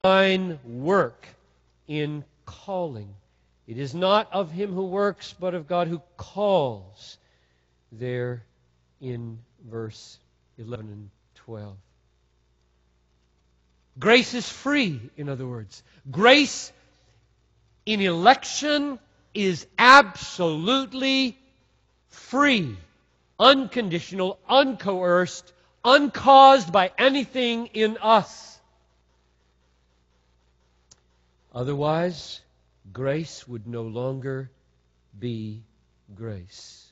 divine work in calling. It is not of him who works, but of God who calls. There in verse 11 and 12. Grace is free, in other words. Grace in election is absolutely free, unconditional, uncoerced, uncaused by anything in us. Otherwise, grace would no longer be grace.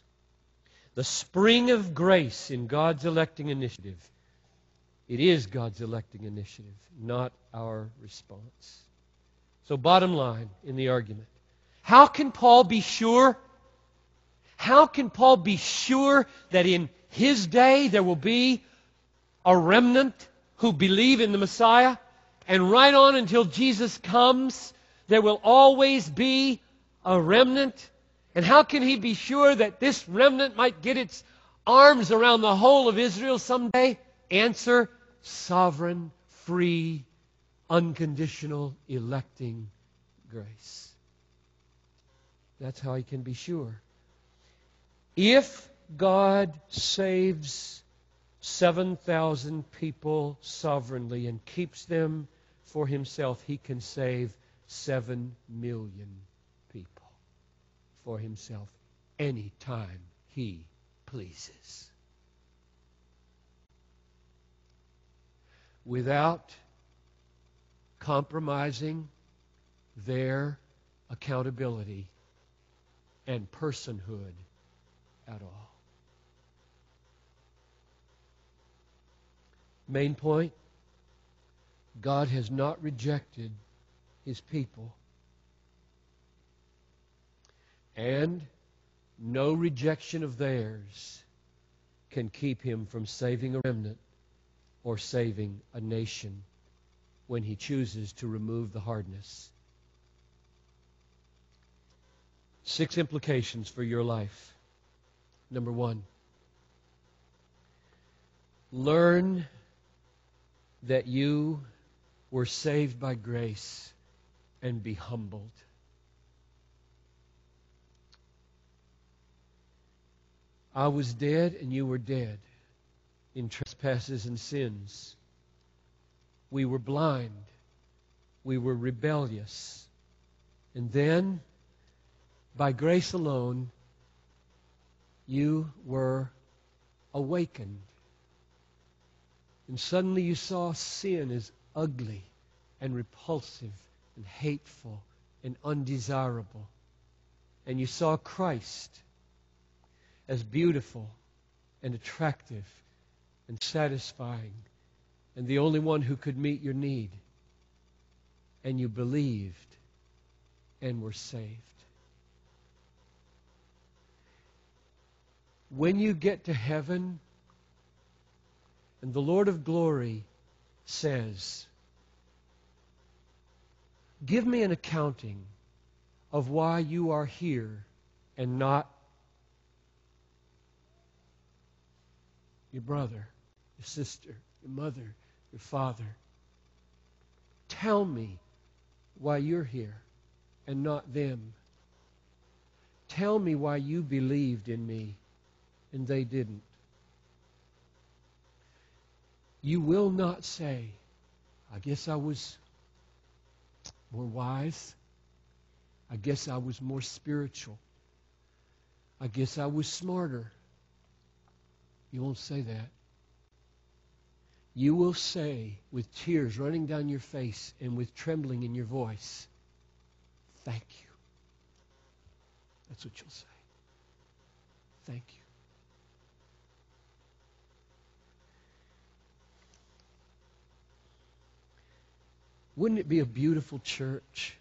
The spring of grace in God's electing initiative. It is God's electing initiative, not our response. So bottom line in the argument. How can Paul be sure? How can Paul be sure that in his day there will be a remnant who believe in the Messiah? And right on until Jesus comes, there will always be a remnant? And how can he be sure that this remnant might get its arms around the whole of Israel someday? Answer, sovereign, free, unconditional, electing grace. That's how he can be sure. If God saves 7,000 people sovereignly and keeps them for himself, he can save 7 million people for himself anytime he pleases. Without compromising their accountability and personhood at all. Main point, God has not rejected his people. And no rejection of theirs can keep him from saving a remnant or saving a nation when he chooses to remove the hardness. 6 implications for your life. Number 1, learn that you were saved by grace and be humbled. I was dead and you were dead in trespasses and sins. We were blind. We were rebellious. And then, by grace alone, you were awakened. And suddenly you saw sin as ugly and repulsive and hateful and undesirable. And you saw Christ as beautiful and attractive and satisfying and the only one who could meet your need. And you believed and were saved. When you get to heaven and the Lord of glory says, "Give me an accounting of why you are here and not your brother, your sister, your mother, your father. Tell me why you're here and not them. Tell me why you believed in me and they didn't." You will not say, "I guess I was more wise. I guess I was more spiritual. I guess I was smarter." You won't say that. You will say, with tears running down your face and with trembling in your voice, "Thank you." That's what you'll say. Thank you. Wouldn't it be a beautiful church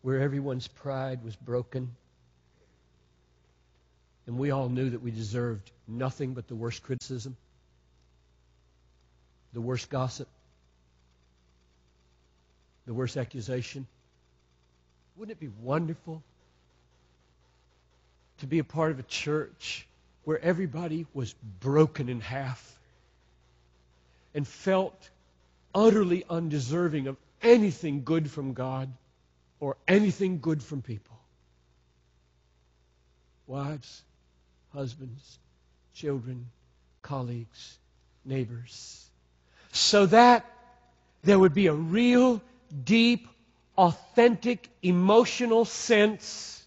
where everyone's pride was broken and we all knew that we deserved nothing but the worst criticism, the worst gossip, the worst accusation? Wouldn't it be wonderful to be a part of a church where everybody was broken in half and felt utterly undeserving of anything good from God or anything good from people. Wives, husbands, children, colleagues, neighbors. So that there would be a real, deep, authentic, emotional sense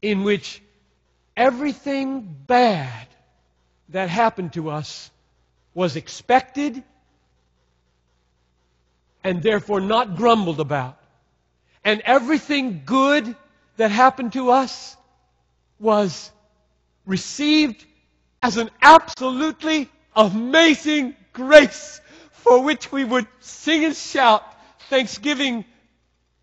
in which everything bad that happened to us was expected and therefore not grumbled about. And everything good that happened to us was received as an absolutely amazing grace for which we would sing and shout thanksgiving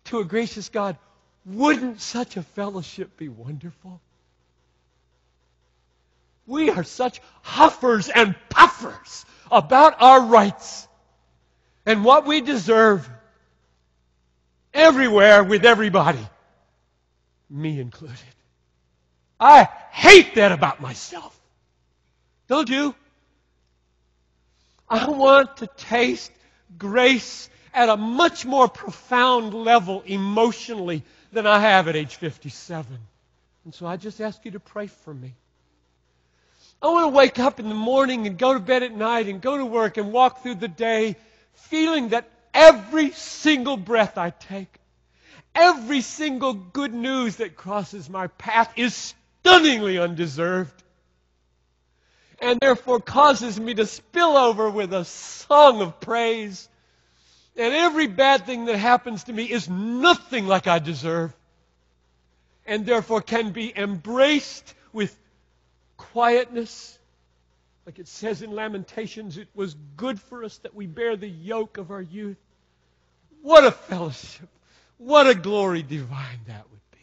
to a gracious God. Wouldn't such a fellowship be wonderful? We are such huffers and puffers about our rights and what we deserve everywhere with everybody, me included. I hate that about myself. Don't you? I want to taste grace at a much more profound level emotionally than I have at age 57. And so I just ask you to pray for me. I want to wake up in the morning and go to bed at night and go to work and walk through the day feeling that every single breath I take, every single good news that crosses my path is stunningly undeserved and therefore causes me to spill over with a song of praise. And every bad thing that happens to me is nothing like I deserve and therefore can be embraced with quietness. Like it says in Lamentations, it was good for us that we bear the yoke of our youth. What a fellowship. What a glory divine that would be.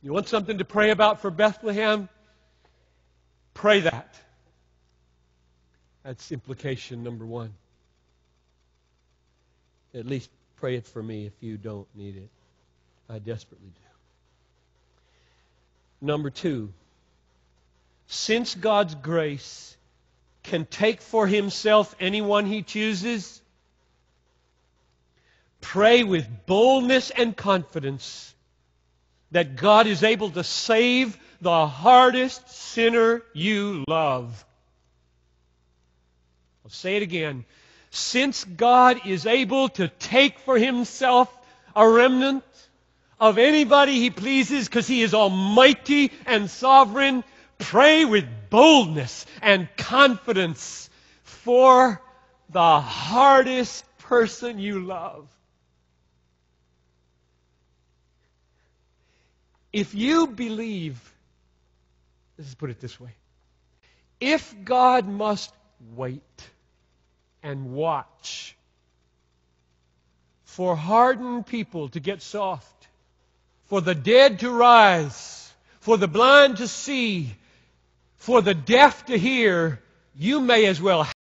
You want something to pray about for Bethlehem? Pray that. That's implication number one. At least pray it for me if you don't need it. I desperately do. Number two, since God's grace can take for Himself anyone He chooses, pray with boldness and confidence that God is able to save the hardest sinner you love. I'll say it again. Since God is able to take for Himself a remnant of anybody He pleases because He is almighty and sovereign, pray with boldness and confidence for the hardest person you love. If you believe, let's put it this way, if God must wait and watch for hardened people to get soft, for the dead to rise, for the blind to see, for the deaf to hear, you may as well